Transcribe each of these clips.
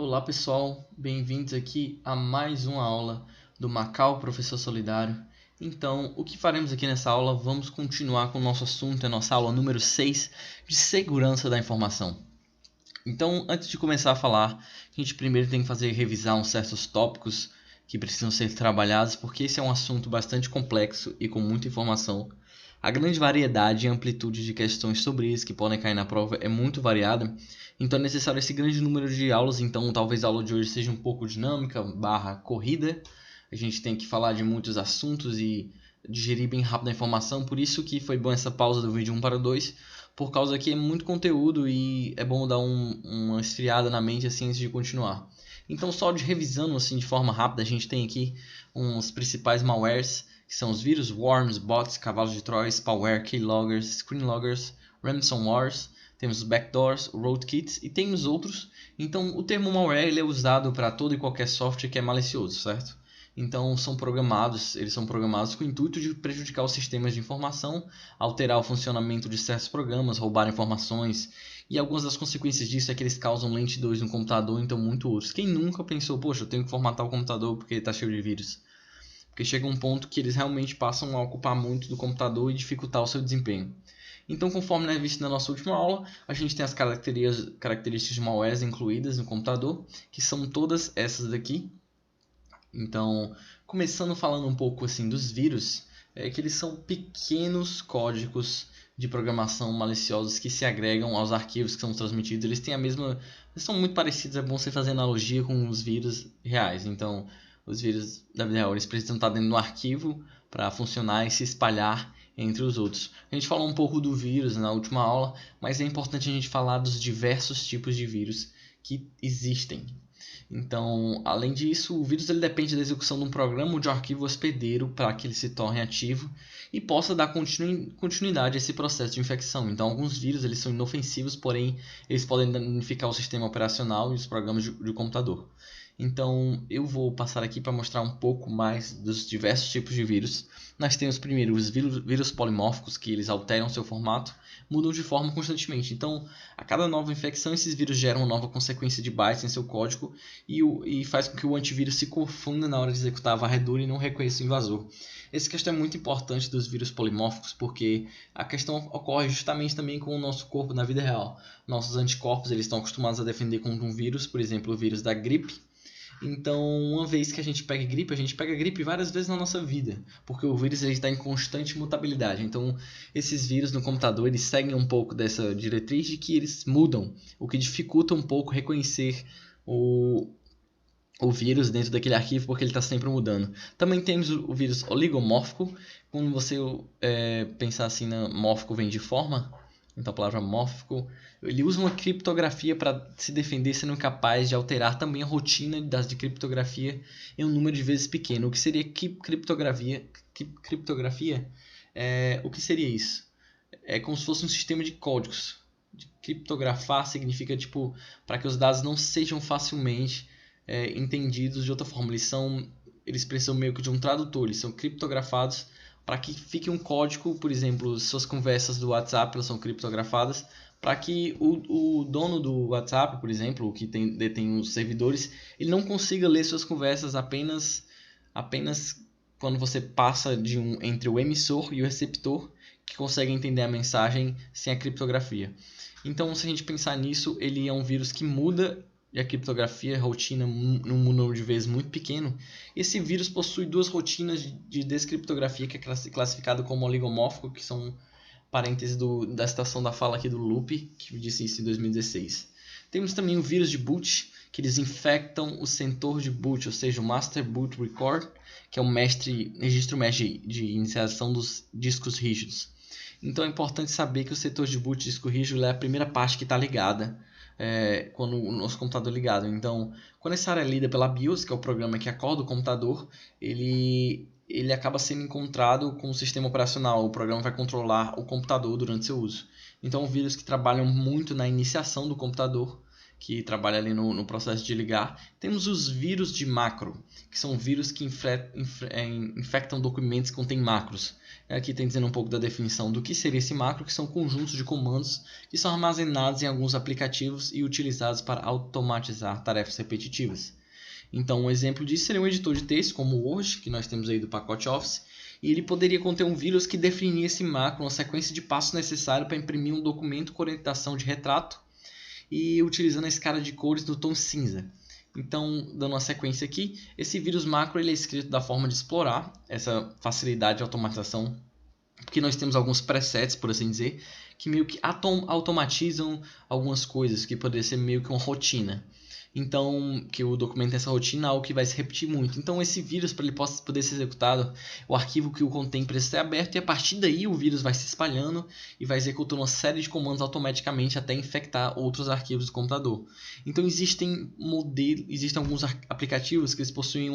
Olá pessoal, bem-vindos aqui a mais uma aula do Macau Professor Solidário. Então, o que faremos aqui nessa aula? Vamos continuar com o nosso assunto, a nossa aula número 6 de segurança da informação. Então, antes de começar a falar, a gente primeiro tem que revisar uns certos tópicos que precisam ser trabalhados, porque esse é um assunto bastante complexo e com muita informação. A grande variedade e amplitude de questões sobre isso que podem cair na prova é muito variada, então é necessário esse grande número de aulas. Então talvez a aula de hoje seja um pouco dinâmica, corrida. A gente tem que falar de muitos assuntos e digerir bem rápido a informação, por isso que foi bom essa pausa do vídeo 1 para 2, por causa que é muito conteúdo e é bom dar uma esfriada na mente assim antes de continuar. Então só de revisando assim de forma rápida, a gente tem aqui uns principais malwares, que são os vírus, worms, bots, cavalos de Troia, spyware, keyloggers, screenloggers, ransomwares, temos os backdoors, rootkits e temos outros. Então o termo malware ele é usado para todo e qualquer software que é malicioso, certo? Então eles são programados com o intuito de prejudicar os sistemas de informação, alterar o funcionamento de certos programas, roubar informações, e algumas das consequências disso é que eles causam lentidões no computador, então muito outros. Quem nunca pensou, poxa, eu tenho que formatar o computador porque ele está cheio de vírus? Porque chega um ponto que eles realmente passam a ocupar muito do computador e dificultar o seu desempenho. Então, conforme visto na nossa última aula, a gente tem as características de malwares incluídas no computador, que são todas essas daqui. Então, começando falando um pouco assim dos vírus, é que eles são pequenos códigos de programação maliciosos que se agregam aos arquivos que são transmitidos. Eles são muito parecidos, é bom você fazer analogia com os vírus reais. Então, os vírus da vida real, eles precisam estar dentro do arquivo para funcionar e se espalhar entre os outros. A gente falou um pouco do vírus na última aula, mas é importante a gente falar dos diversos tipos de vírus que existem. Então, além disso, o vírus ele depende da execução de um programa ou de um arquivo hospedeiro para que ele se torne ativo e possa dar continuidade a esse processo de infecção. Então, alguns vírus eles são inofensivos, porém eles podem danificar o sistema operacional e os programas de computador. Então, eu vou passar aqui para mostrar um pouco mais dos diversos tipos de vírus. Nós temos primeiro os vírus polimórficos, que eles alteram seu formato, mudam de forma constantemente. Então, a cada nova infecção, esses vírus geram uma nova consequência de bytes em seu código e faz com que o antivírus se confunda na hora de executar a varredura e não reconheça o invasor. Essa questão é muito importante dos vírus polimórficos, porque a questão ocorre justamente também com o nosso corpo na vida real. Nossos anticorpos eles estão acostumados a defender contra um vírus, por exemplo, o vírus da gripe. Então, uma vez que a gente pega gripe várias vezes na nossa vida, porque o vírus está em constante mutabilidade. Então, esses vírus no computador eles seguem um pouco dessa diretriz de que eles mudam, o que dificulta um pouco reconhecer o vírus dentro daquele arquivo, porque ele está sempre mudando. Também temos o vírus oligomórfico. Quando você pensar assim, mórfico vem de forma, então a palavra mórfico, ele usa uma criptografia para se defender, sendo capaz de alterar também a rotina de criptografia em um número de vezes pequeno. O que seria criptografia? O que seria isso? É como se fosse um sistema de códigos. Criptografar significa para que os dados não sejam facilmente entendidos de outra forma. Eles precisam meio que de um tradutor, eles são criptografados para que fique um código. Por exemplo, suas conversas do WhatsApp elas são criptografadas para que o dono do WhatsApp, por exemplo, o que detém os servidores, ele não consiga ler suas conversas apenas quando você passa entre o emissor e o receptor, que consegue entender a mensagem sem a criptografia. Então, se a gente pensar nisso, ele é um vírus que muda a criptografia, a rotina num número de vezes muito pequeno. Esse vírus possui duas rotinas de descriptografia que é classificado como oligomórfico, que são parênteses da citação da fala aqui do Lupe, que disse isso em 2016. Temos também o vírus de boot, que eles infectam o setor de boot, ou seja, o Master Boot Record, que é o registro mestre de iniciação dos discos rígidos. Então é importante saber que o setor de boot disco rígido é a primeira parte que está ligada quando o nosso computador é ligado. Então, quando essa área é lida pela BIOS, que é o programa que acorda o computador, ele acaba sendo encontrado com o sistema operacional. O programa vai controlar o computador durante seu uso. Então, vírus que trabalham muito na iniciação do computador, que trabalha ali no processo de ligar. Temos os vírus de macro, que são vírus que infectam documentos que contêm macros. Aqui tem dizendo um pouco da definição do que seria esse macro, que são conjuntos de comandos que são armazenados em alguns aplicativos e utilizados para automatizar tarefas repetitivas. Então, um exemplo disso seria um editor de texto, como o Word, que nós temos aí do pacote Office, e ele poderia conter um vírus que definia esse macro, uma sequência de passos necessários para imprimir um documento com orientação de retrato e utilizando a escala de cores do tom cinza. Então, dando uma sequência aqui, esse vírus macro ele é escrito da forma de explorar essa facilidade de automatização, porque nós temos alguns presets, por assim dizer, que meio que automatizam algumas coisas, que poderia ser meio que uma rotina. Então, que o documento tem essa rotina, algo que vai se repetir muito. Então, esse vírus, para ele poder ser executado, o arquivo que o contém precisa ser aberto e a partir daí o vírus vai se espalhando e vai executando uma série de comandos automaticamente até infectar outros arquivos do computador. Então, existem alguns aplicativos que eles possuem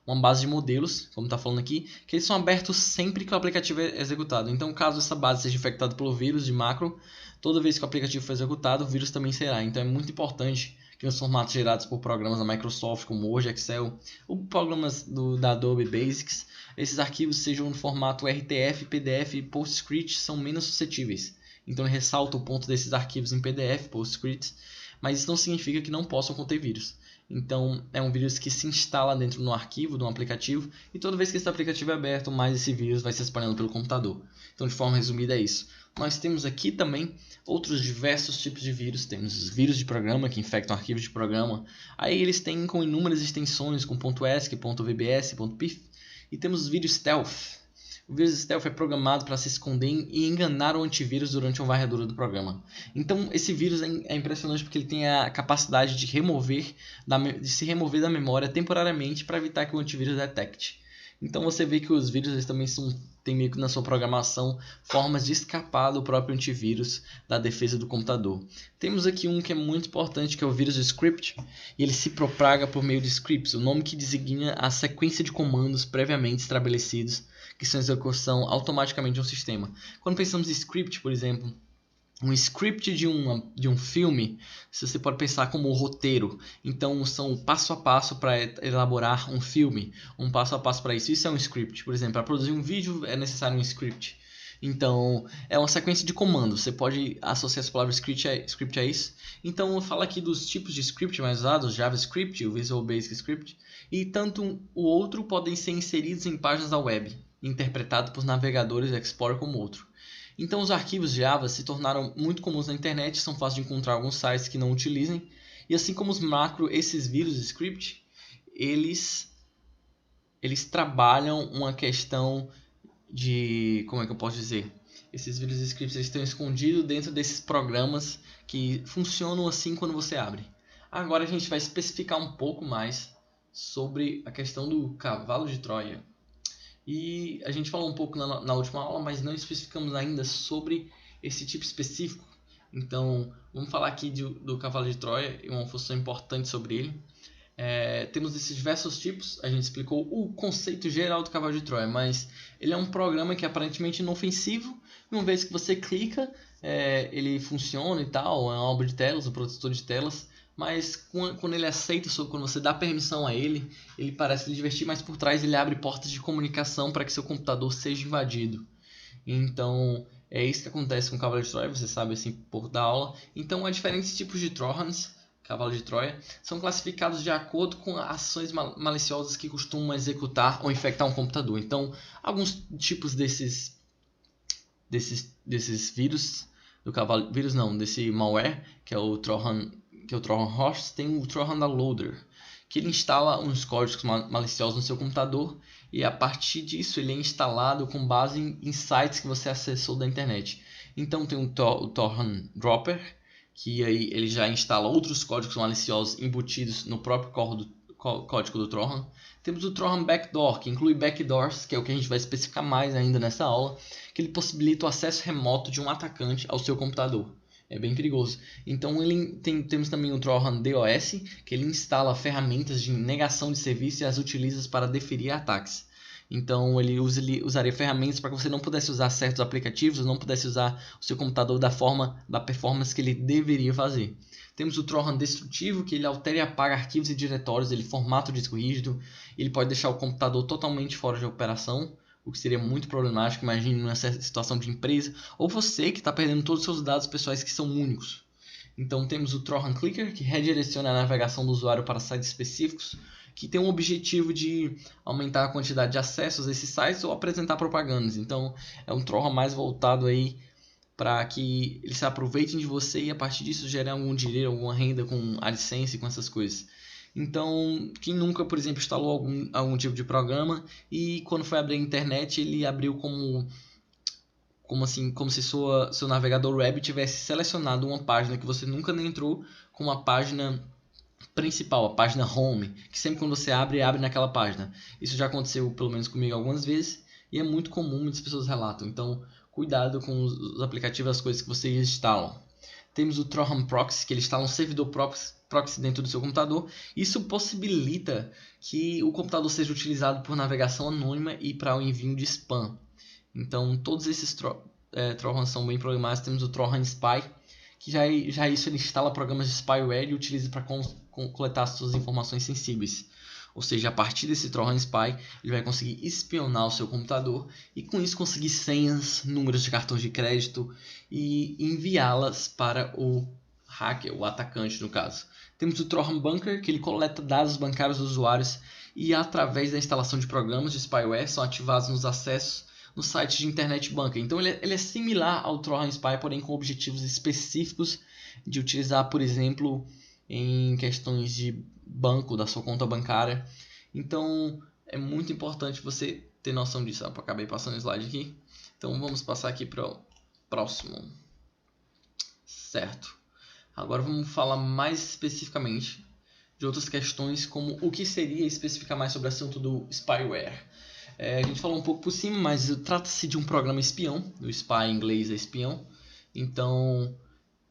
uma base de modelos, como está falando aqui, que eles são abertos sempre que o aplicativo é executado. Então, caso essa base seja infectada pelo vírus de macro, toda vez que o aplicativo for executado, o vírus também será. Então, é muito importante que nos formatos gerados por programas da Microsoft, como Word, Excel, ou programas da Adobe Basics, esses arquivos sejam no formato RTF, PDF e PostScript são menos suscetíveis. Então, ele ressalta o ponto desses arquivos em PDF, PostScript, mas isso não significa que não possam conter vírus. Então, é um vírus que se instala dentro do arquivo, de um aplicativo, e toda vez que esse aplicativo é aberto, mais esse vírus vai se espalhando pelo computador. Então, de forma resumida, é isso. Nós temos aqui também outros diversos tipos de vírus. Temos os vírus de programa, que infectam arquivos de programa. Aí eles têm com inúmeras extensões, com .esc, .vbs, .pif. E temos os vírus stealth. O vírus stealth é programado para se esconder e enganar o antivírus durante uma varredura do programa. Então, esse vírus é impressionante porque ele tem a capacidade de se remover da memória temporariamente para evitar que o antivírus detecte. Então, você vê que os vírus eles também têm meio que na sua programação formas de escapar do próprio antivírus da defesa do computador. Temos aqui um que é muito importante, que é o vírus script, e ele se propaga por meio de scripts, o nome que designa a sequência de comandos previamente estabelecidos que são execução automaticamente de um sistema. Quando pensamos em script, por exemplo, um script de um filme, você pode pensar como um roteiro. Então, são passo a passo para elaborar um filme, um passo a passo para isso. Isso é um script. Por exemplo, para produzir um vídeo é necessário um script. Então, é uma sequência de comandos. Você pode associar essa palavra script a isso. Então, eu falo aqui dos tipos de script mais usados, o JavaScript, o Visual Basic Script. E tanto o outro podem ser inseridos em páginas da web, interpretado por navegadores Explorer como outro. Então, os arquivos Java se tornaram muito comuns na internet, são fáceis de encontrar alguns sites que não utilizem. E assim como os macro, esses vírus script, eles trabalham uma questão de, como é que eu posso dizer? Esses vírus scripts eles estão escondidos dentro desses programas que funcionam assim quando você abre. Agora a gente vai especificar um pouco mais sobre a questão do cavalo de Troia. E a gente falou um pouco na última aula, mas não especificamos ainda sobre esse tipo específico. Então, vamos falar aqui do cavalo de Troia e uma função importante sobre ele. Temos esses diversos tipos, a gente explicou o conceito geral do cavalo de Troia, mas ele é um programa que é aparentemente inofensivo. Uma vez que você clica, ele funciona e tal, é uma obra de telas, um protetor de telas. Mas quando ele aceita, quando você dá permissão a ele, ele parece lhe divertir, mas por trás ele abre portas de comunicação para que seu computador seja invadido. Então, é isso que acontece com o cavalo de Troia, você sabe assim por da aula. Então, há diferentes tipos de Trojans, cavalo de Troia, são classificados de acordo com ações maliciosas que costumam executar ou infectar um computador. Então, alguns tipos desses vírus, desse malware, que é o Trojan Horse, tem o Trojan Downloader, que ele instala uns códigos maliciosos no seu computador e a partir disso ele é instalado com base em sites que você acessou da internet. Então tem o Trojan Dropper, que aí ele já instala outros códigos maliciosos embutidos no próprio código do Trojan. Temos o Trojan Backdoor, que inclui backdoors, que é o que a gente vai especificar mais ainda nessa aula, que ele possibilita o acesso remoto de um atacante ao seu computador. É bem perigoso. Então temos também o Trojan DOS, que ele instala ferramentas de negação de serviço e as utiliza para deferir ataques. Então ele usaria ferramentas para que você não pudesse usar certos aplicativos, não pudesse usar o seu computador da performance que ele deveria fazer. Temos o Trojan destrutivo, que ele altera e apaga arquivos e diretórios, ele formata o disco rígido, ele pode deixar o computador totalmente fora de operação, o que seria muito problemático. Imagine numa certa situação de empresa, ou você que está perdendo todos os seus dados pessoais que são únicos. Então temos o Trojan Clicker, que redireciona a navegação do usuário para sites específicos, que tem o objetivo de aumentar a quantidade de acessos a esses sites ou apresentar propagandas. Então é um Trojan mais voltado aí para que eles se aproveitem de você e a partir disso gerem algum dinheiro, alguma renda com AdSense e com essas coisas. Então, quem nunca, por exemplo, instalou algum tipo de programa e quando foi abrir a internet ele abriu como se seu navegador web tivesse selecionado uma página que você nunca nem entrou com uma página principal, a página home, que sempre quando você abre naquela página. Isso já aconteceu pelo menos comigo algumas vezes e é muito comum, muitas pessoas relatam. Então, cuidado com os aplicativos, as coisas que vocês instalam. Temos o Trojan Proxy, que ele instala um servidor proxy dentro do seu computador. Isso possibilita que o computador seja utilizado por navegação anônima e para o envio de spam. Então, todos esses Trojans são bem problemáticos. Temos o Trojan Spy, que já isso ele instala programas de spyware e utiliza para coletar suas informações sensíveis. Ou seja, a partir desse Trojan Spy, ele vai conseguir espionar o seu computador e com isso conseguir senhas, números de cartões de crédito e enviá-las para o hacker, o atacante no caso. Temos o Trojan Bunker, que ele coleta dados bancários dos usuários e através da instalação de programas de spyware são ativados nos acessos no site de internet banca. Então ele é similar ao Trojan Spy, porém com objetivos específicos de utilizar, por exemplo, em questões de banco, da sua conta bancária. Então é muito importante você ter noção disso. Acabei passando o slide aqui. Então vamos passar aqui para o próximo. Certo. Agora vamos falar mais especificamente de outras questões, como o que seria especificar mais sobre o assunto do spyware. A gente falou um pouco por cima, mas trata-se de um programa espião. O spy em inglês é espião. Então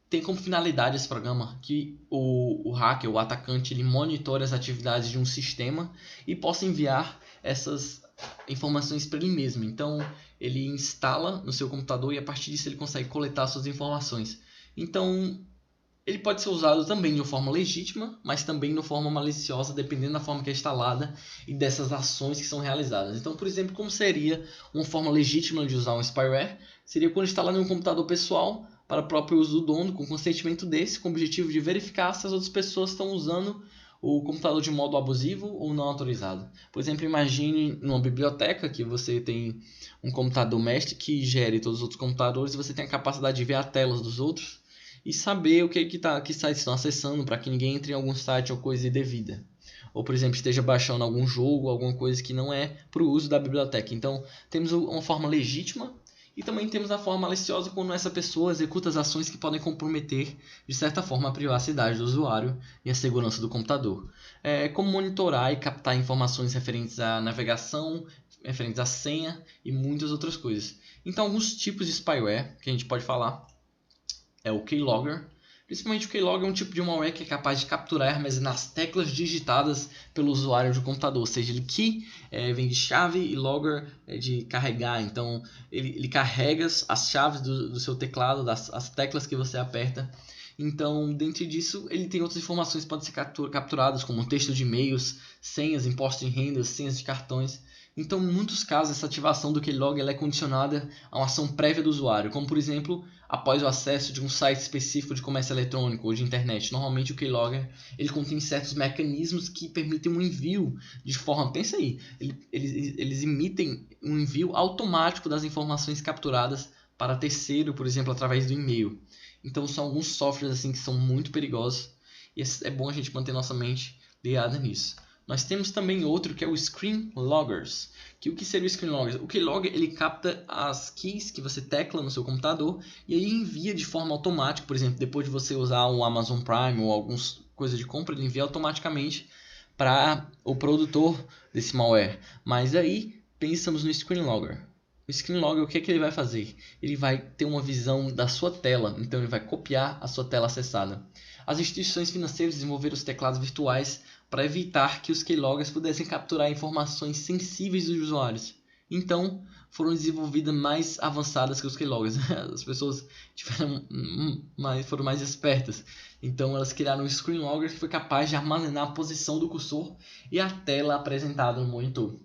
tem como finalidade esse programa que o hacker, o atacante, ele monitore as atividades de um sistema e possa enviar essas informações para ele mesmo. Então ele instala no seu computador e a partir disso ele consegue coletar suas informações. Então ele pode ser usado também de uma forma legítima, mas também de uma forma maliciosa, dependendo da forma que é instalada e dessas ações que são realizadas. Então, por exemplo, como seria uma forma legítima de usar um spyware? Seria quando instalado em um computador pessoal para o próprio uso do dono, com consentimento desse, com o objetivo de verificar se as outras pessoas estão usando o computador de modo abusivo ou não autorizado. Por exemplo, imagine numa biblioteca que você tem um computador mestre que gere todos os outros computadores e você tem a capacidade de ver as telas dos outros e saber o que sites estão acessando para que ninguém entre em algum site ou coisa indevida. Ou, por exemplo, esteja baixando algum jogo, alguma coisa que não é para o uso da biblioteca. Então, temos uma forma legítima e também temos a forma maliciosa quando essa pessoa executa as ações que podem comprometer, de certa forma, a privacidade do usuário e a segurança do computador. Como monitorar e captar informações referentes à navegação, referentes à senha e muitas outras coisas. Então, alguns tipos de spyware que a gente pode falar é o Keylogger. Principalmente o Keylogger é um tipo de malware que é capaz de capturar e armazenar as teclas digitadas pelo usuário do computador. Ou seja, ele key vem de chave e logger é de carregar. Então ele carrega as chaves do seu teclado, as teclas que você aperta. Então, dentro disso, ele tem outras informações que podem ser capturadas, como texto de e-mails, senhas, impostos de renda, senhas de cartões. Então, em muitos casos, essa ativação do Keylogger é condicionada a uma ação prévia do usuário, como, por exemplo, após o acesso de um site específico de comércio eletrônico ou de internet. Normalmente, o Keylogger ele contém certos mecanismos que permitem um envio de forma... Pensa aí, eles emitem um envio automático das informações capturadas para terceiro, por exemplo, através do e-mail. Então, são alguns softwares assim, que são muito perigosos e é bom a gente manter nossa mente ligada nisso. Nós temos também outro que é o Screen Loggers. O que seria o Screen Loggers? O Keylogger ele capta as keys que você tecla no seu computador e aí envia de forma automática. Por exemplo, depois de você usar um Amazon Prime ou alguma coisa de compra, ele envia automaticamente para o produtor desse malware. Mas aí pensamos no Screen Logger. O Screen Logger, o que ele vai fazer? Ele vai ter uma visão da sua tela, então ele vai copiar a sua tela acessada. As instituições financeiras desenvolveram os teclados virtuais para evitar que os keyloggers pudessem capturar informações sensíveis dos usuários. Então, foram desenvolvidas mais avançadas que os keyloggers. As pessoas foram mais espertas. Então, elas criaram um screen logger que foi capaz de armazenar a posição do cursor e a tela apresentada no monitor.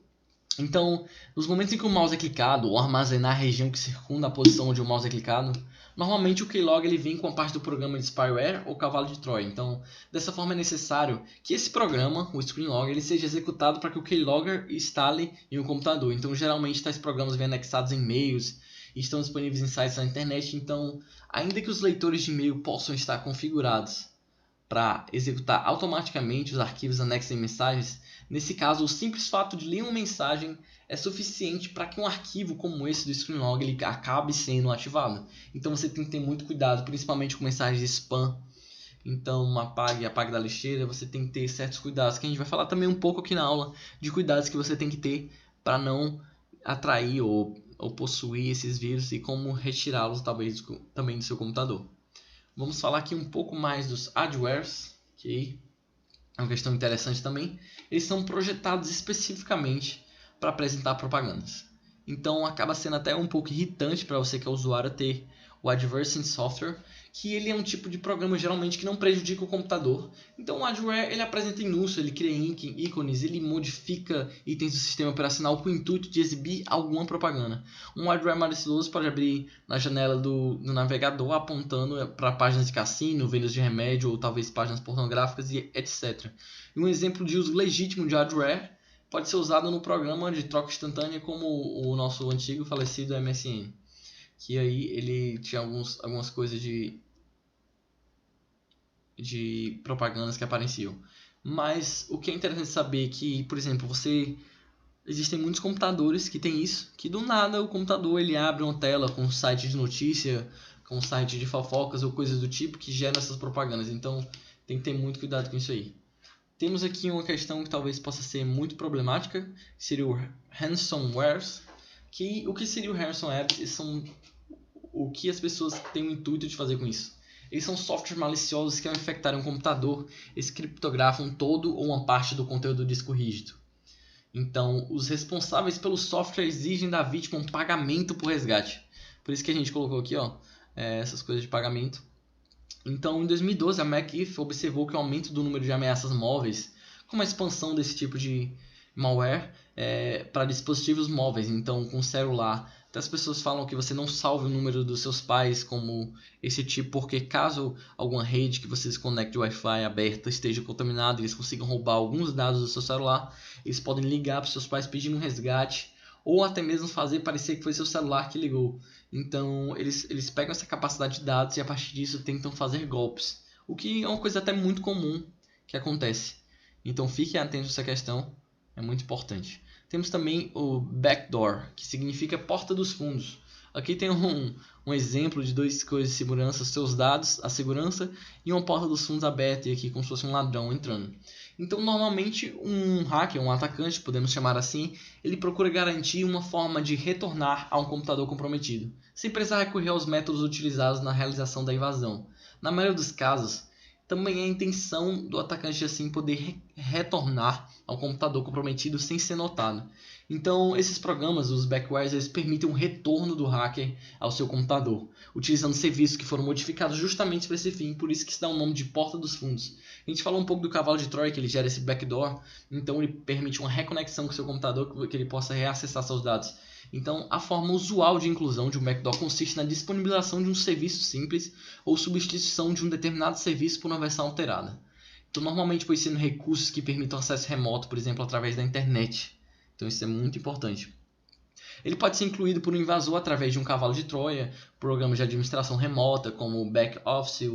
Então, nos momentos em que o mouse é clicado ou armazenar a região que circunda a posição onde o mouse é clicado, normalmente o keylog ele vem com a parte do programa de spyware ou cavalo de Troia. Então, dessa forma é necessário que esse programa, o screen logger, ele seja executado para que o keylogger instale em um computador. Então, geralmente tais programas vêm anexados em e-mails e estão disponíveis em sites na internet. Então, ainda que os leitores de e-mail possam estar configurados para executar automaticamente os arquivos anexos em mensagens, nesse caso, o simples fato de ler uma mensagem é suficiente para que um arquivo como esse do screenlog ele acabe sendo ativado. Então você tem que ter muito cuidado, principalmente com mensagens de spam. Então apague da lixeira, você tem que ter certos cuidados, que a gente vai falar também um pouco aqui na aula de cuidados que você tem que ter para não atrair ou possuir esses vírus e como retirá-los talvez também do seu computador. Vamos falar aqui um pouco mais dos adwares, que é uma questão interessante também. Eles são projetados especificamente para apresentar propagandas. Então acaba sendo até um pouco irritante para você que é usuário ter o adversing software, que ele é um tipo de programa geralmente que não prejudica o computador. Então o adware ele apresenta anúncio, ele cria ícones, ele modifica itens do sistema operacional com o intuito de exibir alguma propaganda. Um adware malicioso pode abrir na janela do navegador apontando para páginas de cassino, vendas de remédio ou talvez páginas pornográficas e etc. E um exemplo de uso legítimo de adware pode ser usado no programa de troca instantânea como o nosso antigo falecido MSN. Que aí ele tinha algumas coisas de propagandas que apareciam. Mas o que é interessante saber é que, por exemplo, existem muitos computadores que tem isso, que do nada o computador ele abre uma tela com um site de notícia, com um site de fofocas ou coisas do tipo que geram essas propagandas. Então tem que ter muito cuidado com isso aí. Temos aqui uma questão que talvez possa ser muito problemática, que seria o ransomwares. O que seria o ransomware? São o que as pessoas têm o intuito de fazer com isso. Eles são softwares maliciosos que ao infectarem um computador, eles criptografam todo ou uma parte do conteúdo do disco rígido. Então, os responsáveis pelo software exigem da vítima um pagamento por resgate. Por isso que a gente colocou aqui essas coisas de pagamento. Então, em 2012, a McAfee observou que o aumento do número de ameaças móveis, como a expansão desse tipo de malware para dispositivos móveis, então com celular. Até as pessoas falam que você não salve o número dos seus pais como esse tipo, porque caso alguma rede que você se conecte de Wi-Fi aberta esteja contaminada e eles consigam roubar alguns dados do seu celular, eles podem ligar para os seus pais pedindo um resgate ou até mesmo fazer parecer que foi seu celular que ligou. Então eles pegam essa capacidade de dados e a partir disso tentam fazer golpes, o que é uma coisa até muito comum que acontece. Então fiquem atentos a essa questão, é muito importante. Temos também o backdoor, que significa porta dos fundos. Aqui tem um exemplo de duas coisas de segurança, seus dados, a segurança e uma porta dos fundos aberta e aqui como se fosse um ladrão entrando. Então normalmente um hacker, um atacante, podemos chamar assim, ele procura garantir uma forma de retornar a um computador comprometido, sem precisar recorrer aos métodos utilizados na realização da invasão. Na maioria dos casos, também é a intenção do atacante assim poder retornar ao computador comprometido sem ser notado. Então, esses programas, os backwares, eles permitem um retorno do hacker ao seu computador, utilizando serviços que foram modificados justamente para esse fim, por isso que se dá o nome de porta dos fundos. A gente falou um pouco do cavalo de Troia, que ele gera esse backdoor, então ele permite uma reconexão com o seu computador, que ele possa reacessar seus dados. Então, a forma usual de inclusão de um backdoor consiste na disponibilização de um serviço simples ou substituição de um determinado serviço por uma versão alterada. Então, normalmente pode ser recursos que permitam acesso remoto, por exemplo, através da internet. Então, isso é muito importante. Ele pode ser incluído por um invasor através de um cavalo de Troia, programas de administração remota, como o Backoffice,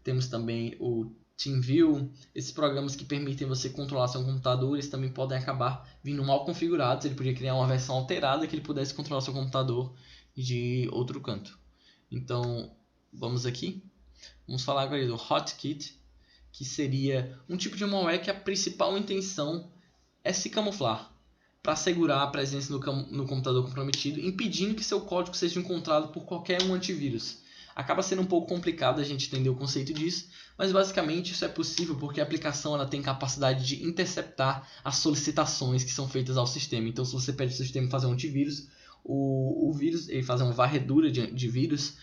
temos também o TeamViewer. Esses programas que permitem você controlar seu computador, eles também podem acabar vindo mal configurados. Ele podia criar uma versão alterada que ele pudesse controlar seu computador de outro canto. Então, vamos aqui. Vamos falar agora do Hotkit, que seria um tipo de malware que a principal intenção é se camuflar para assegurar a presença no computador comprometido, impedindo que seu código seja encontrado por qualquer um antivírus. Acaba sendo um pouco complicado a gente entender o conceito disso, mas basicamente isso é possível porque a aplicação ela tem capacidade de interceptar as solicitações que são feitas ao sistema. Então, se você pede ao sistema fazer um antivírus, o vírus, ele faz uma varredura de vírus,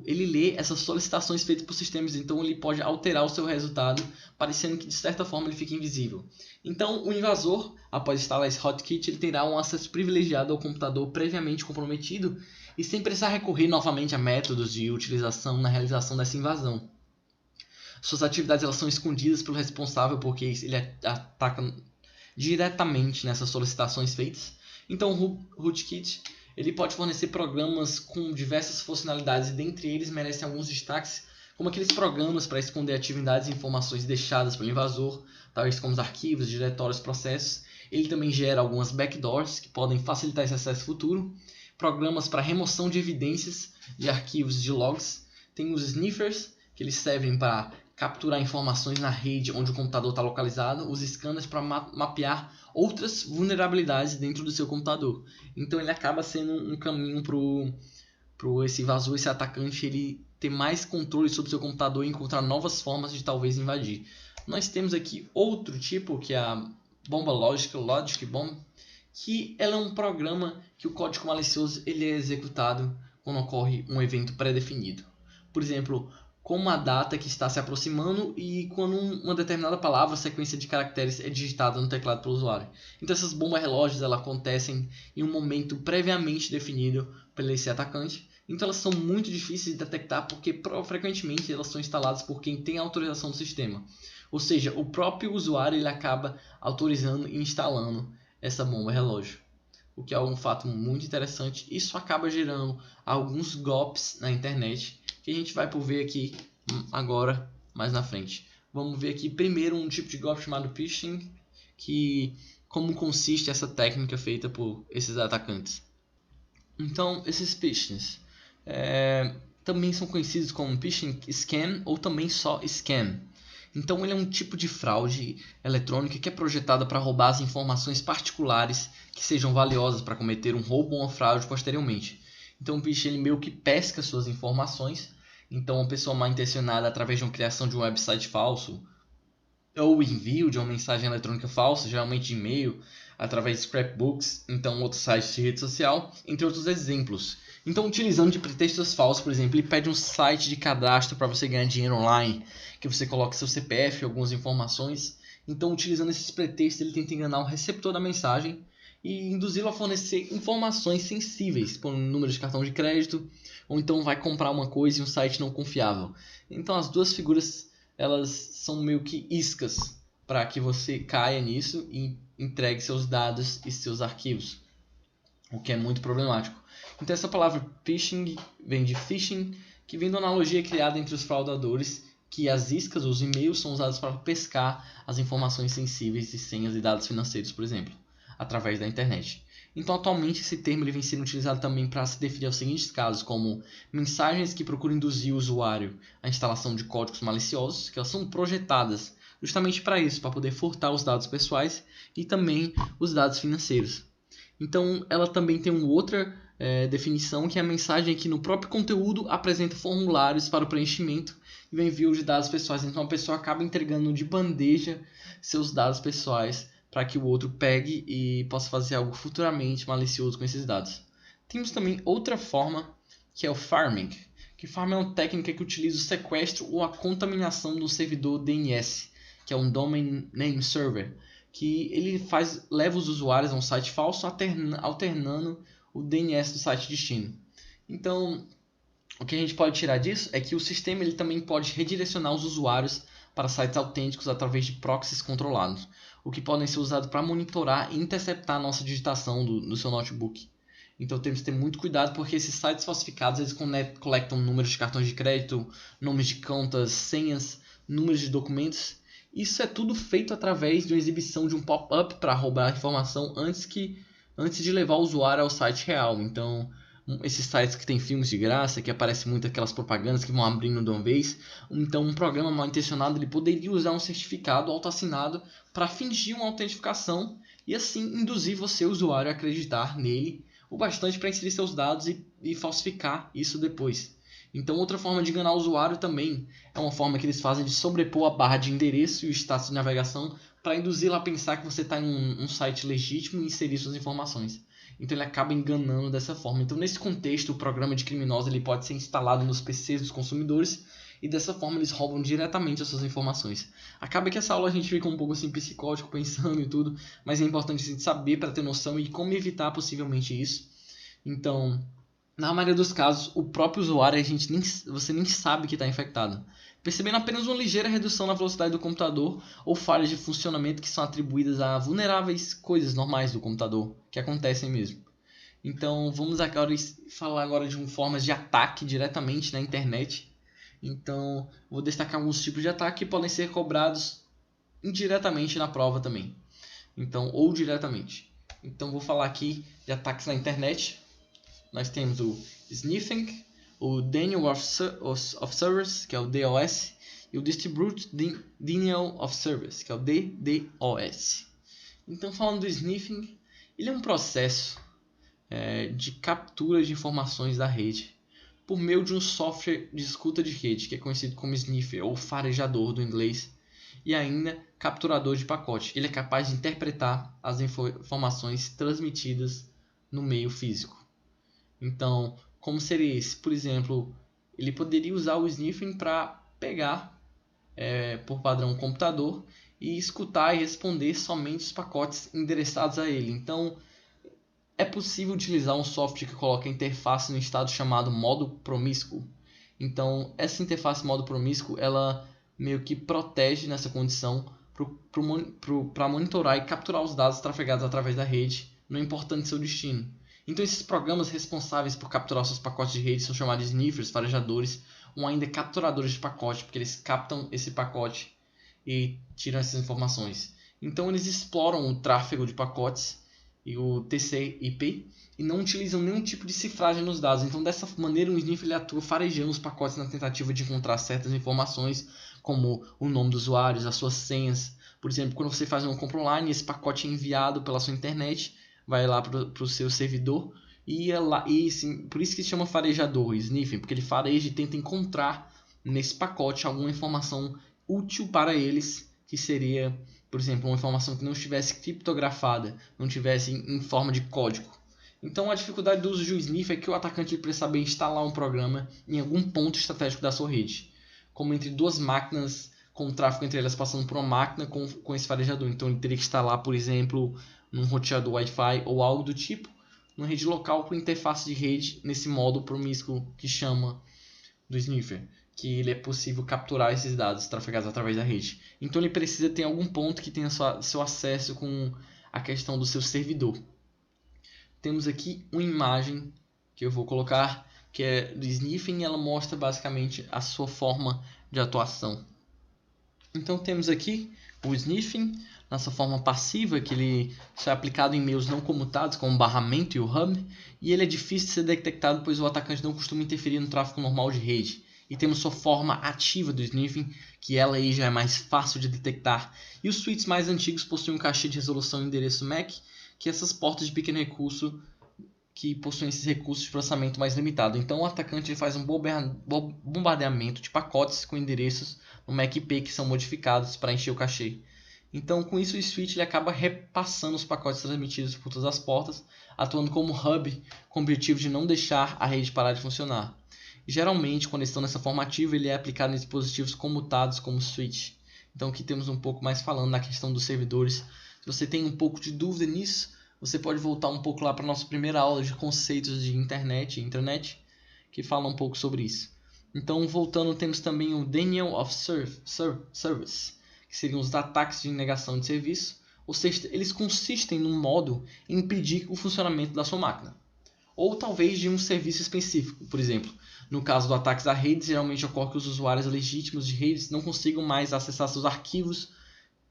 ele lê essas solicitações feitas por sistemas, então ele pode alterar o seu resultado, parecendo que de certa forma ele fica invisível. Então, o invasor, após instalar esse hotkit, ele terá um acesso privilegiado ao computador previamente comprometido e sem precisar recorrer novamente a métodos de utilização na realização dessa invasão. Suas atividades elas são escondidas pelo responsável porque ele ataca diretamente nessas solicitações feitas. Então o rootkit ele pode fornecer programas com diversas funcionalidades e dentre eles merecem alguns destaques, como aqueles programas para esconder atividades e informações deixadas pelo invasor, tais como os arquivos, diretórios, processos. Ele também gera algumas backdoors que podem facilitar esse acesso futuro, programas para remoção de evidências de arquivos de logs. Tem os sniffers, que eles servem para capturar informações na rede onde o computador está localizado, os scanners para mapear outras vulnerabilidades dentro do seu computador. Então ele acaba sendo um caminho para esse invasor, esse atacante, ele ter mais controle sobre o seu computador e encontrar novas formas de talvez invadir. Nós temos aqui outro tipo, que é a bomba lógica, Logic Bomb, que ela é um programa que o código malicioso ele é executado quando ocorre um evento pré-definido. Por exemplo, como a data que está se aproximando e quando uma determinada palavra, sequência de caracteres é digitada no teclado pelo usuário. Então essas bombas relógios elas acontecem em um momento previamente definido pelo esse atacante. Então elas são muito difíceis de detectar porque frequentemente elas são instaladas por quem tem autorização do sistema. Ou seja, o próprio usuário ele acaba autorizando e instalando essa bomba relógio. O que é um fato muito interessante. Isso acaba gerando alguns golpes na internet que a gente vai ver aqui agora, mais na frente. Vamos ver aqui primeiro um tipo de golpe chamado phishing, que como consiste essa técnica feita por esses atacantes. Então, esses phishings também são conhecidos como phishing scam ou também só scam. Então, ele é um tipo de fraude eletrônica que é projetada para roubar as informações particulares que sejam valiosas para cometer um roubo ou uma fraude posteriormente. Então, o phishing ele meio que pesca suas informações. Então, uma pessoa mal intencionada, através de uma criação de um website falso ou envio de uma mensagem eletrônica falsa, geralmente de e-mail, através de scrapbooks, então outros sites de rede social, entre outros exemplos. Então, utilizando de pretextos falsos, por exemplo, ele pede um site de cadastro para você ganhar dinheiro online, que você coloque seu CPF e algumas informações. Então, utilizando esses pretextos, ele tenta enganar o receptor da mensagem e induzi-lo a fornecer informações sensíveis, por um número de cartão de crédito, ou então vai comprar uma coisa em um site não confiável. Então, as duas figuras elas são meio que iscas para que você caia nisso e entregue seus dados e seus arquivos, o que é muito problemático. Então essa palavra phishing vem de phishing, que vem da analogia criada entre os fraudadores, que as iscas, os e-mails, são usados para pescar as informações sensíveis de senhas e dados financeiros, por exemplo, através da internet. Então, atualmente, esse termo ele vem sendo utilizado também para se definir os seguintes casos, como mensagens que procuram induzir o usuário à instalação de códigos maliciosos, que elas são projetadas justamente para isso, para poder furtar os dados pessoais e também os dados financeiros. Então, ela também tem uma outra definição, que é a mensagem que no próprio conteúdo apresenta formulários para o preenchimento e o envio de dados pessoais. Então, a pessoa acaba entregando de bandeja seus dados pessoais para que o outro pegue e possa fazer algo futuramente malicioso com esses dados. Temos também outra forma, que é o farming. Que farming é uma técnica que utiliza o sequestro ou a contaminação do servidor DNS, que é um Domain Name Server, que ele leva os usuários a um site falso, alternando o DNS do site destino. Então, o que a gente pode tirar disso é que o sistema ele também pode redirecionar os usuários para sites autênticos através de proxies controlados, o que podem ser usados para monitorar e interceptar a nossa digitação do seu notebook. Então temos que ter muito cuidado porque esses sites falsificados eles coletam números de cartões de crédito, nomes de contas, senhas, números de documentos. Isso é tudo feito através de uma exibição de um pop-up para roubar a informação antes de levar o usuário ao site real. Então, esses sites que tem filmes de graça, que aparecem muito aquelas propagandas que vão abrindo de uma vez. Então, um programa mal intencionado ele poderia usar um certificado autoassinado para fingir uma autentificação e assim induzir você, usuário, a acreditar nele o bastante para inserir seus dados e falsificar isso depois. Então, outra forma de enganar o usuário também é uma forma que eles fazem de sobrepor a barra de endereço e o status de navegação para induzir-lo a pensar que você está em um site legítimo e inserir suas informações. Então ele acaba enganando dessa forma. Então, nesse contexto, o programa de criminosos ele pode ser instalado nos PCs dos consumidores e dessa forma eles roubam diretamente as suas informações. Acaba que essa aula a gente fica um pouco assim psicótico pensando e tudo, mas é importante a gente saber para ter noção e como evitar possivelmente isso. Então, na maioria dos casos, o próprio usuário você nem sabe que está infectado, percebendo apenas uma ligeira redução na velocidade do computador ou falhas de funcionamento que são atribuídas a vulneráveis coisas normais do computador, que acontecem mesmo. Então vamos agora falar agora de formas de ataque diretamente na internet. Então vou destacar alguns tipos de ataque que podem ser cobrados indiretamente na prova também. Então, ou diretamente. Então vou falar aqui de ataques na internet. Nós temos o sniffing, o Denial of Service, que é o DOS, e o Distributed Denial of Service, que é o DDoS. Então, falando do sniffing, ele é um processo de captura de informações da rede por meio de um software de escuta de rede, que é conhecido como sniffer, ou farejador do inglês, e ainda capturador de pacote. Ele é capaz de interpretar as informações transmitidas no meio físico. Então, como seria esse? Por exemplo, ele poderia usar o sniffing para pegar, por padrão, um computador e escutar e responder somente os pacotes endereçados a ele. Então, é possível utilizar um software que coloca a interface no estado chamado modo promíscuo. Então, essa interface modo promíscuo, ela meio que protege nessa condição para monitorar e capturar os dados trafegados através da rede, não importando seu destino. Então, esses programas responsáveis por capturar seus pacotes de rede são chamados de sniffers, farejadores, ou ainda capturadores de pacote, porque eles captam esse pacote e tiram essas informações. Então, eles exploram o tráfego de pacotes e o TCP e não utilizam nenhum tipo de cifragem nos dados. Então, dessa maneira, o sniffer ele atua farejando os pacotes na tentativa de encontrar certas informações, como o nome dos usuários, as suas senhas. Por exemplo, quando você faz uma compra online, esse pacote é enviado pela sua internet, vai lá para o seu servidor por isso que se chama farejador, sniffing, porque ele fareja e tenta encontrar nesse pacote alguma informação útil para eles, que seria, por exemplo, uma informação que não estivesse criptografada, não estivesse em forma de código. Então a dificuldade do uso de um sniffer é que o atacante precisa saber instalar um programa em algum ponto estratégico da sua rede, como entre duas máquinas, com o tráfego entre elas passando por uma máquina com esse farejador. Então ele teria que instalar, por exemplo, num roteador Wi-Fi ou algo do tipo, numa rede local com interface de rede nesse modo promíscuo que chama do sniffer, que ele é possível capturar esses dados trafegados através da rede. Então ele precisa ter algum ponto que tenha seu acesso com a questão do seu servidor. Temos aqui uma imagem que eu vou colocar, que é do sniffing, e ela mostra basicamente a sua forma de atuação. Então temos aqui o sniffing, na sua forma passiva, que ele só é aplicado em meios não comutados, como o barramento e o hub, e ele é difícil de ser detectado, pois o atacante não costuma interferir no tráfego normal de rede. E temos sua forma ativa do sniffing, que ela aí já é mais fácil de detectar. E os suítes mais antigos possuem um cache de resolução e endereço MAC, que essas portas de pequeno recurso que possuem esses recursos de processamento mais limitado. Então o atacante ele faz um bombardeamento de pacotes com endereços no MAC-IP que são modificados para encher o cachê. Então com isso o switch ele acaba repassando os pacotes transmitidos por todas as portas, atuando como hub com o objetivo de não deixar a rede parar de funcionar. Geralmente, quando estão nessa forma ativa, ele é aplicado em dispositivos comutados como switch. Então aqui temos um pouco mais falando na questão dos servidores. Se você tem um pouco de dúvida nisso, você pode voltar um pouco lá para a nossa primeira aula de conceitos de internet e intranet, que fala um pouco sobre isso. Então, voltando, temos também o Denial of Service, que seriam os ataques de negação de serviço, ou seja, eles consistem num modo em impedir o funcionamento da sua máquina, ou talvez de um serviço específico. Por exemplo, no caso do ataques a redes, geralmente ocorre que os usuários legítimos de redes não consigam mais acessar seus arquivos,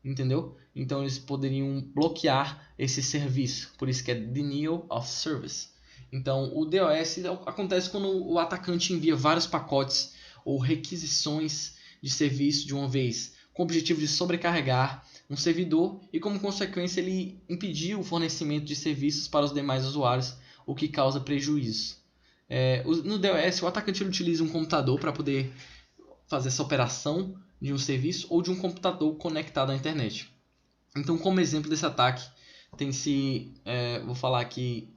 entendeu? Então eles poderiam bloquear esse serviço, por isso que é Denial of Service. Então o DOS acontece quando o atacante envia vários pacotes ou requisições de serviço de uma vez, com o objetivo de sobrecarregar um servidor e como consequência ele impedir o fornecimento de serviços para os demais usuários, o que causa prejuízo. No DOS, o atacante ele utiliza um computador para poder fazer essa operação de um serviço ou de um computador conectado à internet. Então, como exemplo desse ataque, vou falar aqui,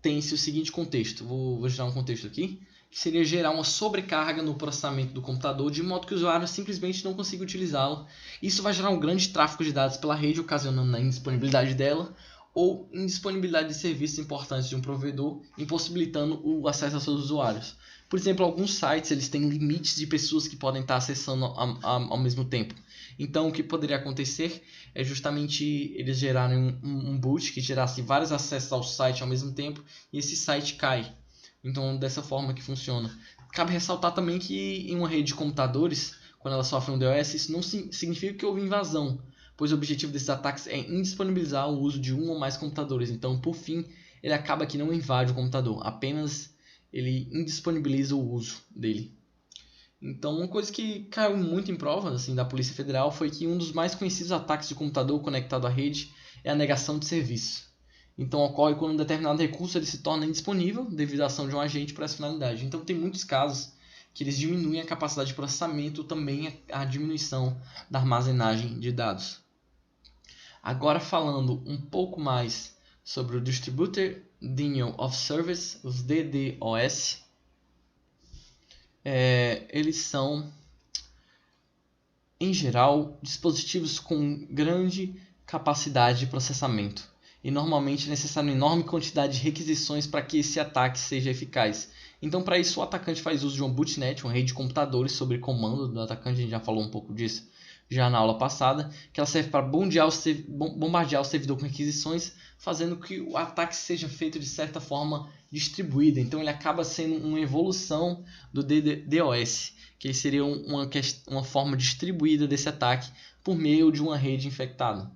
tem-se o seguinte contexto. Vou gerar um contexto aqui, que seria gerar uma sobrecarga no processamento do computador, de modo que o usuário simplesmente não consiga utilizá-lo. Isso vai gerar um grande tráfego de dados pela rede, ocasionando a indisponibilidade dela, ou indisponibilidade de serviços importantes de um provedor, impossibilitando o acesso aos seus usuários. Por exemplo, alguns sites eles têm limites de pessoas que podem estar acessando ao mesmo tempo. Então, o que poderia acontecer é justamente eles gerarem um boot que gerasse vários acessos ao site ao mesmo tempo e esse site cai. Então, dessa forma que funciona. Cabe ressaltar também que em uma rede de computadores, quando ela sofre um DOS, isso não significa que houve invasão, pois o objetivo desses ataques é indisponibilizar o uso de um ou mais computadores. Então, por fim, ele acaba que não invade o computador, apenas ele indisponibiliza o uso dele. Então, uma coisa que caiu muito em prova assim, da Polícia Federal foi que um dos mais conhecidos ataques de computador conectado à rede é a negação de serviço. Então, ocorre quando um determinado recurso ele se torna indisponível devido à ação de um agente para essa finalidade. Então, tem muitos casos que eles diminuem a capacidade de processamento, também a diminuição da armazenagem de dados. Agora, falando um pouco mais sobre o Distributed Denial of Service, os DDoS, eles são, em geral, dispositivos com grande capacidade de processamento e normalmente é necessário uma enorme quantidade de requisições para que esse ataque seja eficaz. Então, para isso, o atacante faz uso de uma bootnet, uma rede de computadores sob comando do atacante, a gente já falou um pouco disso já na aula passada, que ela serve para bombardear o servidor com requisições, fazendo que o ataque seja feito de certa forma distribuída. Então, ele acaba sendo uma evolução do DDoS, que seria uma forma distribuída desse ataque por meio de uma rede infectada.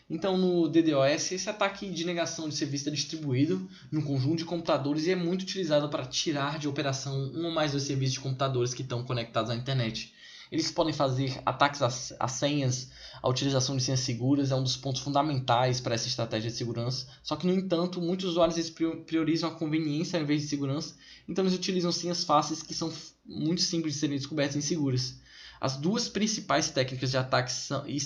Então, no DDoS, esse ataque de negação de serviço é distribuído num conjunto de computadores e é muito utilizado para tirar de operação um ou mais dos serviços de computadores que estão conectados à internet. Eles podem fazer ataques a senhas, a utilização de senhas seguras é um dos pontos fundamentais para essa estratégia de segurança. Só que, no entanto, muitos usuários priorizam a conveniência ao invés de segurança, então eles utilizam senhas fáceis que são muito simples de serem descobertas e inseguras. As duas principais técnicas de ataque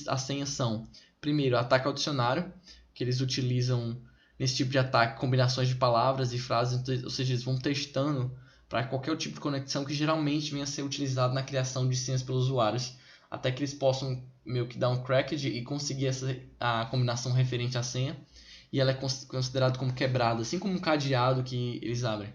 a senhas são: primeiro, ataque ao dicionário, que eles utilizam nesse tipo de ataque combinações de palavras e frases, ou seja, eles vão testando para qualquer tipo de conexão que geralmente venha a ser utilizado na criação de senhas pelos usuários, até que eles possam meio que dar um cracked e conseguir a combinação referente à senha, e ela é considerada como quebrada, assim como um cadeado que eles abrem.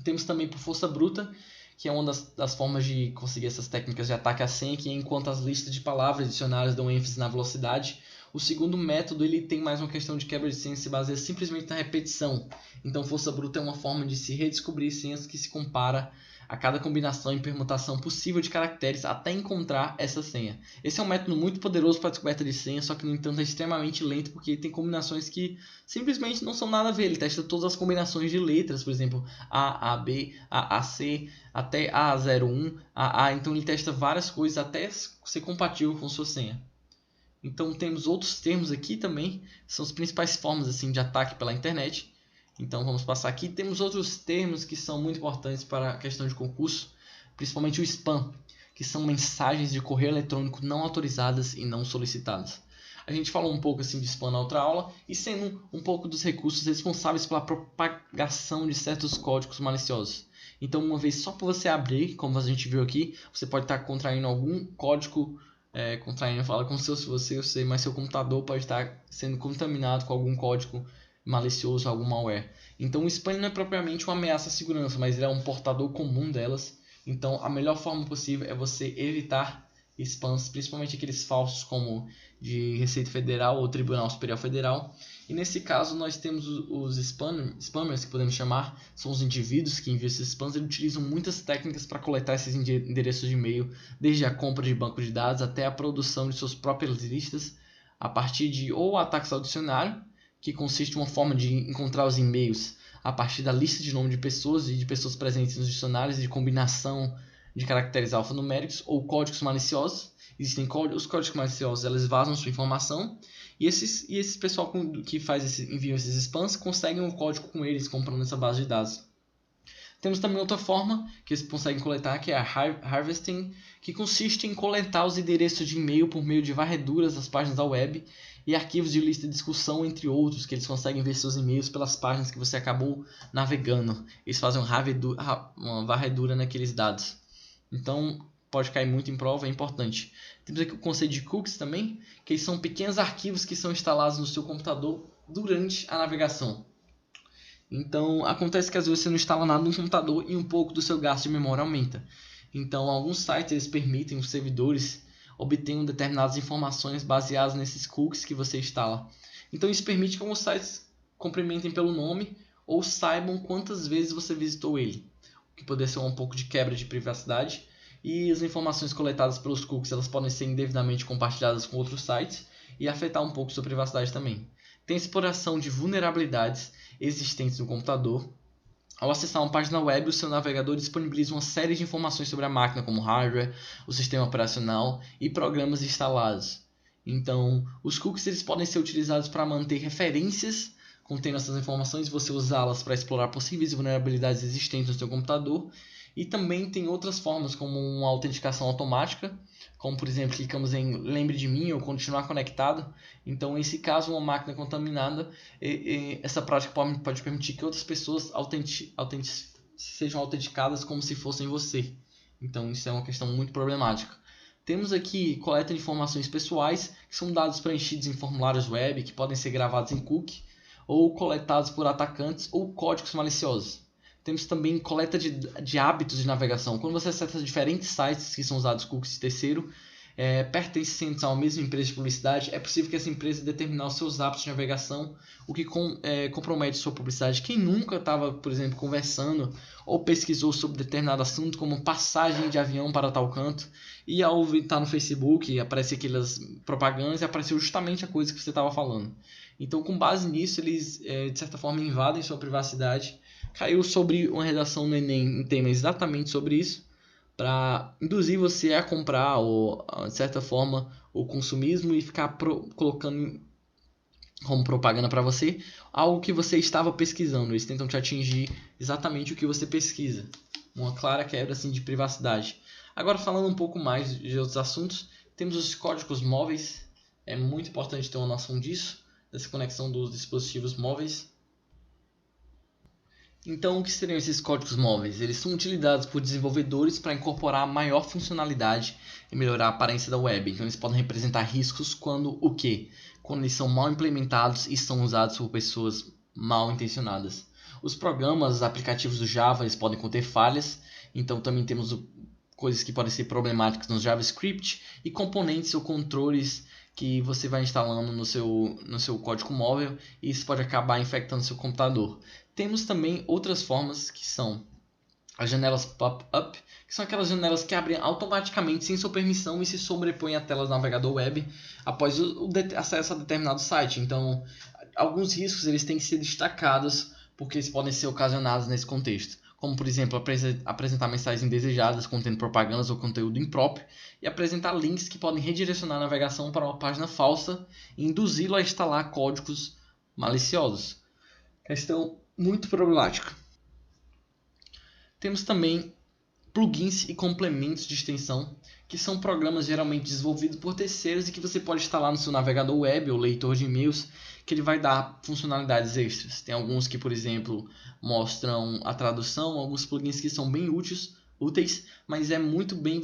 Temos também por força bruta, que é uma das formas de conseguir essas técnicas de ataque à senha, que enquanto as listas de palavras e dicionários dão ênfase na velocidade, o segundo método ele tem mais uma questão de quebra de senha, se baseia simplesmente na repetição. Então, força bruta é uma forma de se redescobrir senhas que se compara a cada combinação e permutação possível de caracteres até encontrar essa senha. Esse é um método muito poderoso para a descoberta de senha, só que, no entanto, é extremamente lento porque tem combinações que simplesmente não são nada a ver. Ele testa todas as combinações de letras, por exemplo, A, B, A, C, até A01, A. Então, ele testa várias coisas até ser compatível com sua senha. Então, temos outros termos aqui também, são as principais formas assim, de ataque pela internet. Então, vamos passar aqui. Temos outros termos que são muito importantes para a questão de concurso, principalmente o spam, que são mensagens de correio eletrônico não autorizadas e não solicitadas. A gente falou um pouco assim de spam na outra aula, e sendo um pouco dos recursos responsáveis pela propagação de certos códigos maliciosos. Então, uma vez só por você abrir, como a gente viu aqui, você pode estar contraindo algum código, contraindo, fala como se fosse você, mas seu computador pode estar sendo contaminado com algum código malicioso, algum malware. Então, o spam não é propriamente uma ameaça à segurança, mas ele é um portador comum delas. Então, a melhor forma possível é você evitar spams, principalmente aqueles falsos como de Receita Federal ou Tribunal Superior Federal. E nesse caso nós temos os spammers, que podemos chamar, são os indivíduos que enviam esses spams. Eles utilizam muitas técnicas para coletar esses endereços de e-mail, desde a compra de banco de dados até a produção de suas próprias listas, a partir de ou ataques ao dicionário, que consiste em uma forma de encontrar os e-mails a partir da lista de nome de pessoas e de pessoas presentes nos dicionários e de combinação de caracteres alfanuméricos ou códigos maliciosos. Existem os códigos maliciosos, eles vazam sua informação e esse pessoal que enviam esses spams conseguem um código com eles comprando essa base de dados. Temos também outra forma que eles conseguem coletar, que é a harvesting, que consiste em coletar os endereços de e-mail por meio de varreduras das páginas da web e arquivos de lista de discussão, entre outros, que eles conseguem ver seus e-mails pelas páginas que você acabou navegando. Eles fazem uma varredura naqueles dados. Então, pode cair muito em prova, é importante. Temos aqui o conceito de cookies também, que são pequenos arquivos que são instalados no seu computador durante a navegação. Então, acontece que às vezes você não instala nada no computador e um pouco do seu gasto de memória aumenta. Então, alguns sites eles permitem os servidores obtenham determinadas informações baseadas nesses cookies que você instala. Então, isso permite que alguns sites cumprimentem pelo nome ou saibam quantas vezes você visitou ele, o que poderia ser um pouco de quebra de privacidade. E as informações coletadas pelos cookies elas podem ser indevidamente compartilhadas com outros sites e afetar um pouco sua privacidade também. Tem exploração de vulnerabilidades existentes no computador. Ao acessar uma página web, o seu navegador disponibiliza uma série de informações sobre a máquina, como hardware, o sistema operacional e programas instalados. Então, os cookies eles podem ser utilizados para manter referências contendo essas informações e você usá-las para explorar possíveis vulnerabilidades existentes no seu computador. E também tem outras formas, como uma autenticação automática, como por exemplo, clicamos em lembre de mim ou continuar conectado. Então, em esse caso, uma máquina contaminada, essa prática pode permitir que outras pessoas sejam autenticadas como se fossem você. Então, isso é uma questão muito problemática. Temos aqui coleta de informações pessoais, que são dados preenchidos em formulários web, que podem ser gravados em cookie, ou coletados por atacantes ou códigos maliciosos. Temos também coleta de hábitos de navegação. Quando você acessa diferentes sites que são usados cookies de terceiro, pertencentes a uma mesma empresa de publicidade, é possível que essa empresa determine os seus hábitos de navegação, o que compromete sua publicidade. Quem nunca estava, por exemplo, conversando ou pesquisou sobre determinado assunto, como passagem de avião para tal canto, e ao estar no Facebook, aparece aquelas propagandas e apareceu justamente a coisa que você estava falando. Então, com base nisso, eles, de certa forma, invadem sua privacidade. Caiu sobre uma redação no Enem um tema exatamente sobre isso, para induzir você a comprar, ou de certa forma, o consumismo e ficar colocando como propaganda para você algo que você estava pesquisando. Eles tentam te atingir exatamente o que você pesquisa. Uma clara quebra assim, de privacidade. Agora, falando um pouco mais de outros assuntos, temos os códigos móveis. É muito importante ter uma noção disso, dessa conexão dos dispositivos móveis. Então, o que seriam esses códigos móveis? Eles são utilizados por desenvolvedores para incorporar maior funcionalidade e melhorar a aparência da web. Então, eles podem representar riscos quando o quê? Quando eles são mal implementados e são usados por pessoas mal intencionadas. Os programas, os aplicativos do Java, eles podem conter falhas. Então, também temos coisas que podem ser problemáticas no JavaScript e componentes ou controles que você vai instalando no seu código móvel e isso pode acabar infectando seu computador. Temos também outras formas que são as janelas pop-up, que são aquelas janelas que abrem automaticamente sem sua permissão e se sobrepõem à tela do navegador web após o acesso a determinado site. Então, alguns riscos eles têm que ser destacados porque eles podem ser ocasionados nesse contexto. Como, por exemplo, apresentar mensagens indesejadas contendo propagandas ou conteúdo impróprio e apresentar links que podem redirecionar a navegação para uma página falsa e induzi-lo a instalar códigos maliciosos. Questão muito problemática. Temos também plugins e complementos de extensão, que são programas geralmente desenvolvidos por terceiros e que você pode instalar no seu navegador web ou leitor de e-mails, que ele vai dar funcionalidades extras. Tem alguns que, por exemplo, mostram a tradução, alguns plugins que são bem úteis, mas é muito bom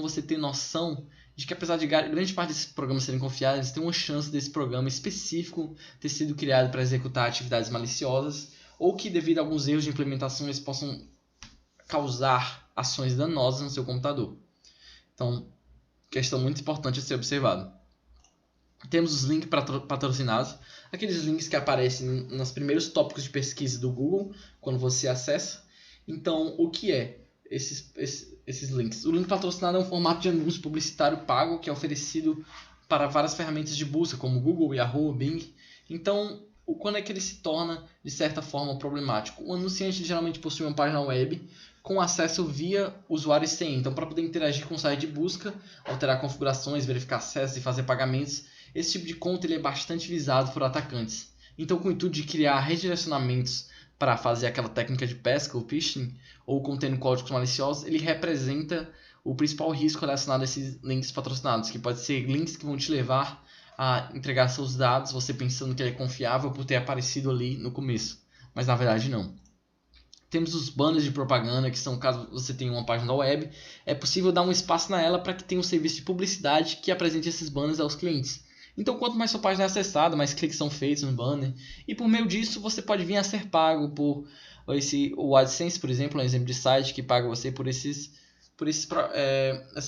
você ter noção de que, apesar de grande parte desses programas serem confiáveis, tem uma chance desse programa específico ter sido criado para executar atividades maliciosas ou que, devido a alguns erros de implementação, eles possam causar ações danosas no seu computador. Então, questão muito importante a ser observado. Temos os links patrocinados, aqueles links que aparecem nos primeiros tópicos de pesquisa do Google, quando você acessa. Então, o que é esses links? O link patrocinado é um formato de anúncio publicitário pago que é oferecido para várias ferramentas de busca, como Google, Yahoo, Bing. Então, quando é que ele se torna, de certa forma, problemático? O anunciante geralmente possui uma página web com acesso via usuário e senha. Então, para poder interagir com o site de busca, alterar configurações, verificar acessos e fazer pagamentos, esse tipo de conta ele é bastante visado por atacantes. Então, com o intuito de criar redirecionamentos para fazer aquela técnica de pesca, o phishing, ou contendo códigos maliciosos, ele representa o principal risco relacionado a esses links patrocinados, que pode ser links que vão te levar a entregar seus dados, você pensando que ele é confiável por ter aparecido ali no começo, mas na verdade não. Temos os banners de propaganda, que são caso você tenha uma página web, é possível dar um espaço nela para que tenha um serviço de publicidade que apresente esses banners aos clientes. Então, quanto mais sua página é acessada, mais cliques são feitos no banner. E por meio disso, você pode vir a ser pago por o AdSense, por exemplo, um exemplo de site que paga você por essas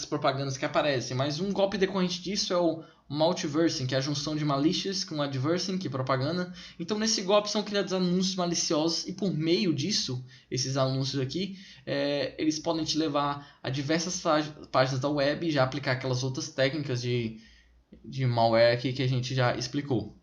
propagandas que aparecem. Mas um golpe decorrente disso é o multiversing, que é a junção de malicious com adversing, que é propaganda. Então, nesse golpe são criados anúncios maliciosos e por meio disso, esses anúncios aqui, eles podem te levar a diversas páginas da web e já aplicar aquelas outras técnicas de malware aqui que a gente já explicou.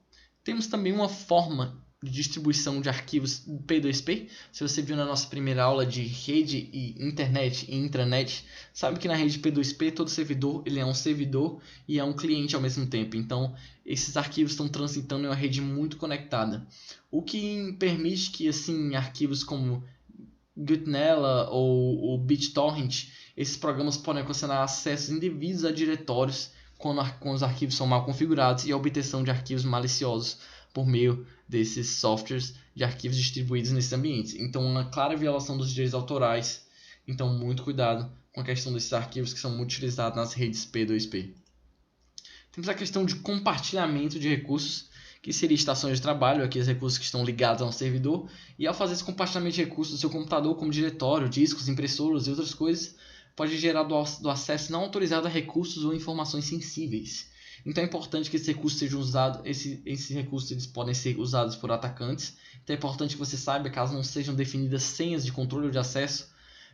Temos também uma forma de distribuição de arquivos P2P. Se você viu na nossa primeira aula de rede e internet e intranet, sabe que na rede P2P todo servidor ele é um servidor e é um cliente ao mesmo tempo. Então esses arquivos estão transitando em uma rede muito conectada, o que permite que assim arquivos como Gutnella ou BitTorrent, esses programas podem ocasionar acessos indevidos a diretórios quando os arquivos são mal configurados e a obtenção de arquivos maliciosos por meio desses softwares de arquivos distribuídos nesses ambientes. Então, uma clara violação dos direitos autorais. Então, muito cuidado com a questão desses arquivos que são muito utilizados nas redes P2P. Temos a questão de compartilhamento de recursos, que seria estações de trabalho, aqueles recursos que estão ligados a um servidor. E ao fazer esse compartilhamento de recursos do seu computador, como diretório, discos, impressoras e outras coisas, pode gerar do acesso não autorizado a recursos ou informações sensíveis. Então é importante que esses recursos sejam usados, esses recursos eles podem ser usados por atacantes. Então é importante que você saiba, caso não sejam definidas senhas de controle ou de acesso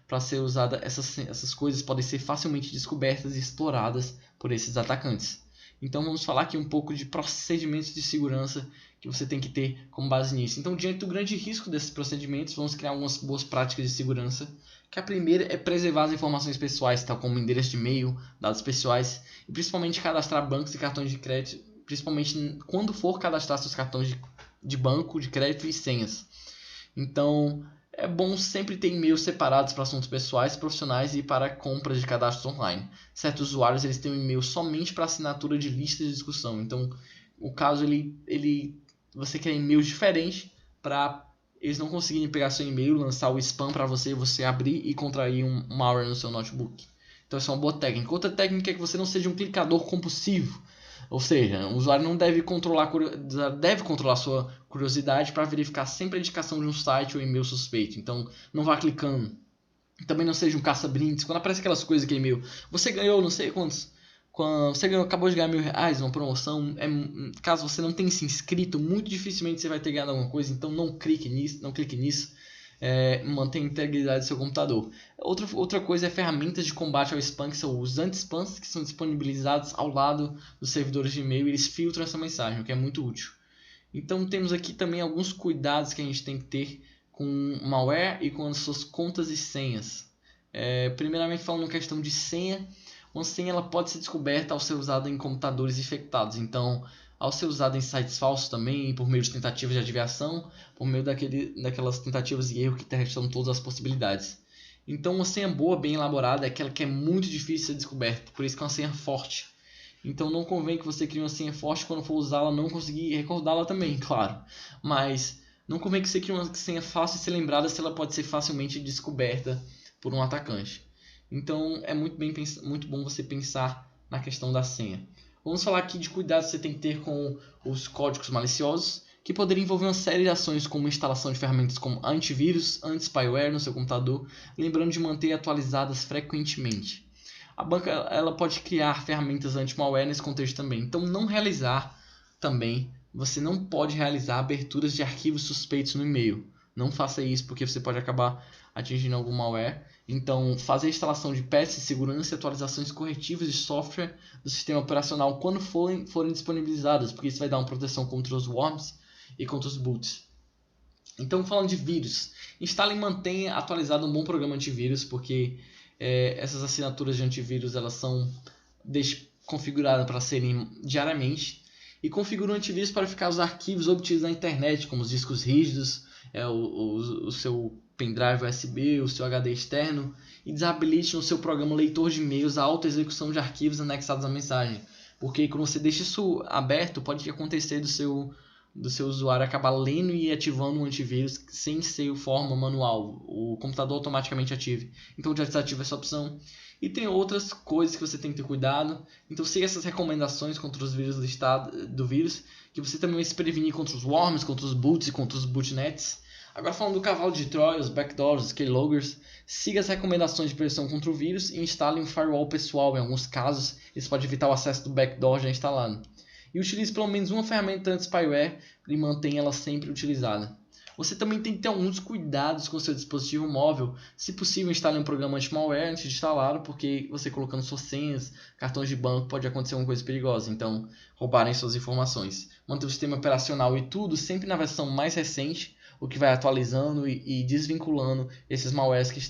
para ser usada, essas coisas podem ser facilmente descobertas e exploradas por esses atacantes. Então vamos falar aqui um pouco de procedimentos de segurança que você tem que ter como base nisso. Então, diante do grande risco desses procedimentos, vamos criar algumas boas práticas de segurança. Que a primeira é preservar as informações pessoais, tal como endereço de e-mail, dados pessoais, e principalmente cadastrar bancos e cartões de crédito, principalmente quando for cadastrar seus cartões de banco, de crédito e senhas. Então, é bom sempre ter e-mails separados para assuntos pessoais, profissionais e para compras de cadastros online. Certos usuários eles têm um e-mail somente para assinatura de listas de discussão. Então, o caso você quer e-mails diferentes para eles não conseguirem pegar seu e-mail, lançar o spam para você abrir e contrair um malware no seu notebook. Então essa é uma boa técnica. Outra técnica é que você não seja um clicador compulsivo. Ou seja, o usuário não deve controlar sua curiosidade para verificar sempre a indicação de um site ou e-mail suspeito. Então não vá clicando. Também não seja um caça-brindes. Quando aparece aquelas coisas que e-mail, você ganhou não sei quantos. Quando você acabou de ganhar R$1.000, uma promoção, caso você não tenha se inscrito, muito dificilmente você vai ter ganhado alguma coisa, então não clique nisso, mantenha a integridade do seu computador. Outra coisa é ferramentas de combate ao spam, que são os anti-spams, que são disponibilizados ao lado dos servidores de e-mail, e eles filtram essa mensagem, o que é muito útil. Então temos aqui também alguns cuidados que a gente tem que ter com malware e com as suas contas e senhas. Primeiramente falando em questão de senha, uma senha ela pode ser descoberta ao ser usada em computadores infectados. Então, ao ser usada em sites falsos também, por meio de tentativas de adivinhação, por meio daquelas tentativas de erro que testam todas as possibilidades. Então, uma senha boa, bem elaborada, é aquela que é muito difícil de ser descoberta. Por isso que é uma senha forte. Então, não convém que você crie uma senha forte quando for usá-la, não conseguir recordá-la também, claro. Mas não convém que você crie uma senha fácil de ser lembrada se ela pode ser facilmente descoberta por um atacante. Então é muito bom você pensar na questão da senha. Vamos falar aqui de cuidados que você tem que ter com os códigos maliciosos, que poderiam envolver uma série de ações como instalação de ferramentas como antivírus, anti-spyware no seu computador, lembrando de manter atualizadas frequentemente. A banca ela pode criar ferramentas anti-malware nesse contexto também. Então você não pode realizar aberturas de arquivos suspeitos no e-mail. Não faça isso porque você pode acabar atingindo algum malware. Então, fazer a instalação de patches de segurança e atualizações corretivas de software do sistema operacional quando forem disponibilizadas, porque isso vai dar uma proteção contra os worms e contra os boots. Então, falando de vírus, instale e mantenha atualizado um bom programa antivírus, porque essas assinaturas de antivírus elas são configuradas para serem diariamente, e configure o antivírus para ficar os arquivos obtidos na internet, como os discos rígidos, o seu pendrive USB, o seu HD externo, e desabilite no seu programa leitor de e-mails a auto-execução de arquivos anexados à mensagem. Porque quando você deixa isso aberto, pode acontecer do seu usuário acabar lendo e ativando um antivírus sem ser de forma manual. O computador automaticamente ative. Então já desativa essa opção. E tem outras coisas que você tem que ter cuidado. Então siga essas recomendações contra os vírus do vírus, que você também vai se prevenir contra os worms, contra os boots e contra os bootnets. Agora falando do cavalo de Troia, os backdoors, os keyloggers, siga as recomendações de prevenção contra o vírus e instale um firewall pessoal. Em alguns casos, isso pode evitar o acesso do backdoor já instalado. E utilize pelo menos uma ferramenta anti-spyware e mantenha ela sempre utilizada. Você também tem que ter alguns cuidados com o seu dispositivo móvel. Se possível, instale um programa anti-malware antes de instalá-lo, porque você colocando suas senhas, cartões de banco, pode acontecer alguma coisa perigosa. Então, roubarem suas informações. Manter o sistema operacional e tudo sempre na versão mais recente, o que vai atualizando e desvinculando esses malwares que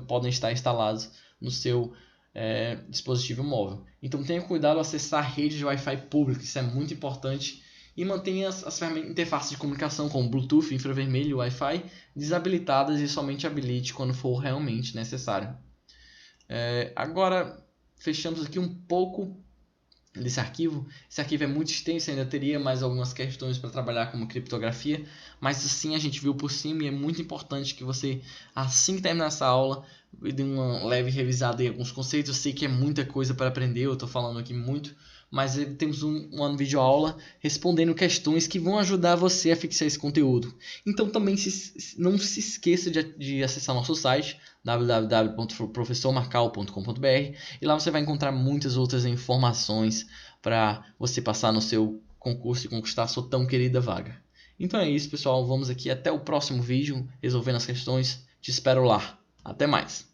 podem estar instalados no seu dispositivo móvel. Então tenha cuidado ao acessar redes de Wi-Fi pública, isso é muito importante. E mantenha as interfaces de comunicação como Bluetooth, infravermelho e Wi-Fi desabilitadas e somente habilite quando for realmente necessário. Agora fechamos aqui um pouco desse arquivo. Esse arquivo é muito extenso, ainda teria mais algumas questões para trabalhar como criptografia, mas assim a gente viu por cima e é muito importante que você, assim que terminar essa aula, dê uma leve revisada em alguns conceitos. Eu sei que é muita coisa para aprender, eu estou falando aqui muito, mas temos uma videoaula respondendo questões que vão ajudar você a fixar esse conteúdo. Então também não se esqueça de acessar nosso site www.professormarcal.com.br e lá você vai encontrar muitas outras informações para você passar no seu concurso e conquistar a sua tão querida vaga. Então é isso, pessoal. Vamos aqui até o próximo vídeo resolvendo as questões. Te espero lá. Até mais!